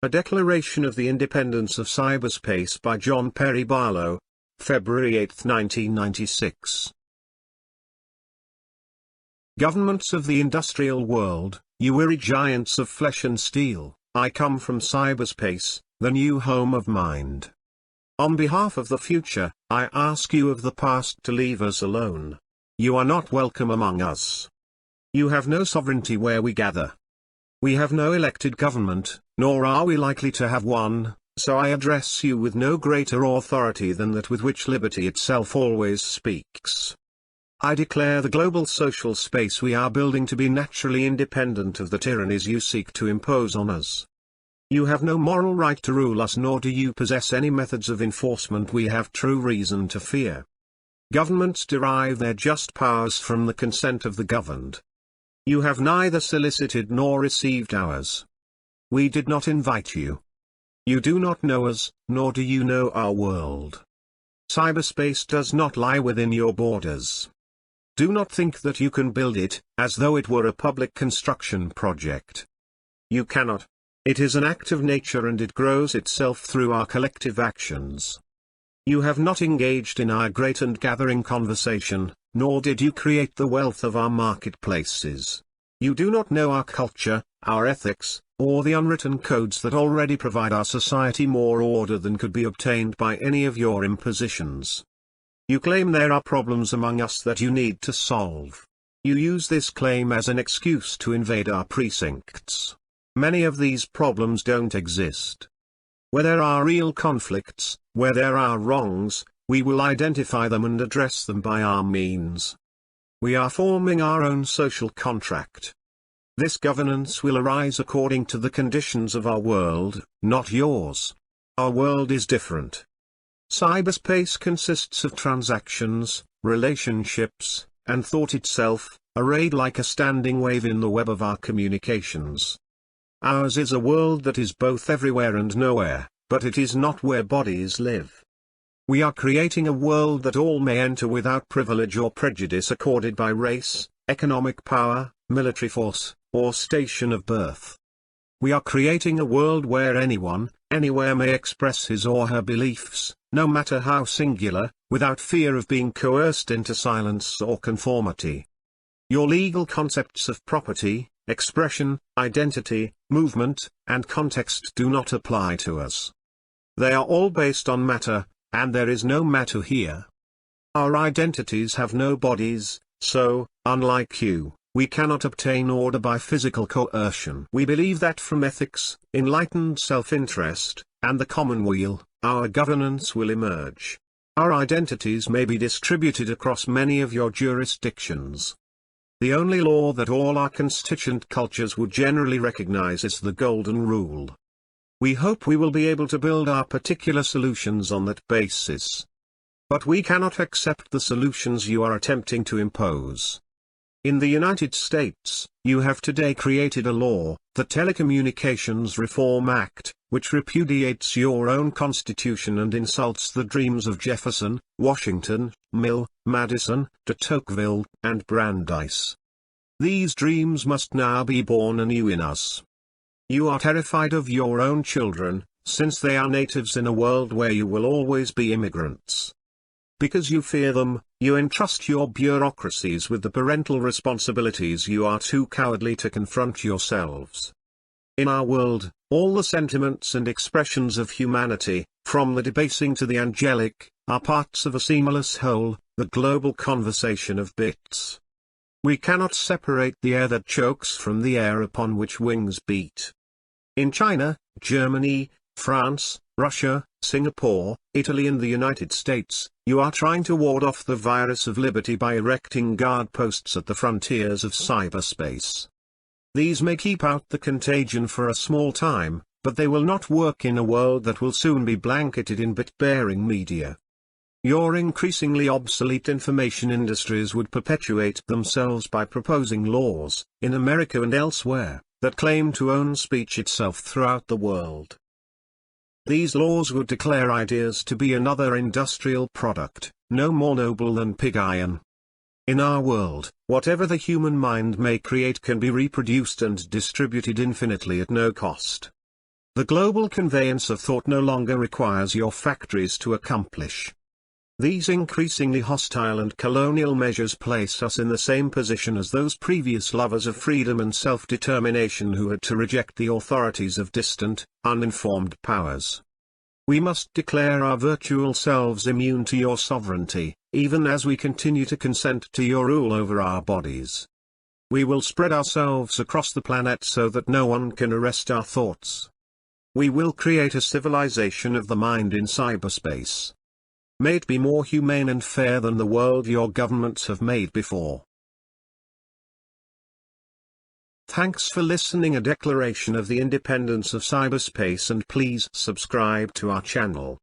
A Declaration of the Independence of Cyberspace by John Perry Barlow, February 8, 1996. Governments of the industrial world, you weary giants of flesh and steel, I come from cyberspace, the new home of mind. On behalf of the future, I ask you of the past to leave us alone. You are not welcome among us. You have no sovereignty where we gather. We have no elected government, nor are we likely to have one, so I address you with no greater authority than that with which liberty itself always speaks. I declare the global social space we are building to be naturally independent of the tyrannies you seek to impose on us. You have no moral right to rule us, nor do you possess any methods of enforcement we have true reason to fear. Governments derive their just powers from the consent of the governed. You have neither solicited nor received ours. We did not invite you. You do not know us, nor do you know our world. Cyberspace does not lie within your borders. Do not think that you can build it, as though it were a public construction project. You cannot. It is an act of nature and it grows itself through our collective actions. You have not engaged in our great and gathering conversation, nor did you create the wealth of our marketplaces. You do not know our culture, our ethics, or the unwritten codes that already provide our society more order than could be obtained by any of your impositions. You claim there are problems among us that you need to solve. You use this claim as an excuse to invade our precincts. Many of these problems don't exist. Where there are real conflicts, where there are wrongs, we will identify them and address them by our means. We are forming our own social contract. This governance will arise according to the conditions of our world, not yours. Our world is different. Cyberspace consists of transactions, relationships, and thought itself, arrayed like a standing wave in the web of our communications. Ours is a world that is both everywhere and nowhere, but it is not where bodies live. We are creating a world that all may enter without privilege or prejudice accorded by race, economic power, military force, or station of birth. We are creating a world where anyone, anywhere may express his or her beliefs, no matter how singular, without fear of being coerced into silence or conformity. Your legal concepts of property, expression, identity, movement, and context do not apply to us. They are all based on matter, and there is no matter here. Our identities have no bodies, so, unlike you, we cannot obtain order by physical coercion. We believe that from ethics, enlightened self-interest, and the commonweal, our governance will emerge. Our identities may be distributed across many of your jurisdictions. The only law that all our constituent cultures would generally recognize is the Golden Rule. We hope we will be able to build our particular solutions on that basis. But we cannot accept the solutions you are attempting to impose. In the United States, you have today created a law, the Telecommunications Reform Act, which repudiates your own constitution and insults the dreams of Jefferson, Washington, Mill, Madison, de Tocqueville, and Brandeis. These dreams must now be born anew in us. You are terrified of your own children, since they are natives in a world where you will always be immigrants. Because you fear them, you entrust your bureaucracies with the parental responsibilities you are too cowardly to confront yourselves. In our world, all the sentiments and expressions of humanity, from the debasing to the angelic, are parts of a seamless whole, the global conversation of bits. We cannot separate the air that chokes from the air upon which wings beat. In China, Germany, France, Russia, Singapore, Italy and the United States, you are trying to ward off the virus of liberty by erecting guard posts at the frontiers of cyberspace. These may keep out the contagion for a small time, but they will not work in a world that will soon be blanketed in bit-bearing media. Your increasingly obsolete information industries would perpetuate themselves by proposing laws, in America and elsewhere, that claim to own speech itself throughout the world. These laws would declare ideas to be another industrial product, no more noble than pig iron. In our world, whatever the human mind may create can be reproduced and distributed infinitely at no cost. The global conveyance of thought no longer requires your factories to accomplish. These increasingly hostile and colonial measures place us in the same position as those previous lovers of freedom and self-determination who had to reject the authorities of distant, uninformed powers. We must declare our virtual selves immune to your sovereignty, even as we continue to consent to your rule over our bodies. We will spread ourselves across the planet so that no one can arrest our thoughts. We will create a civilization of the mind in cyberspace. May it be more humane and fair than the world your governments have made before. Thanks for listening a declaration of the independence of cyberspace, and please subscribe to our channel.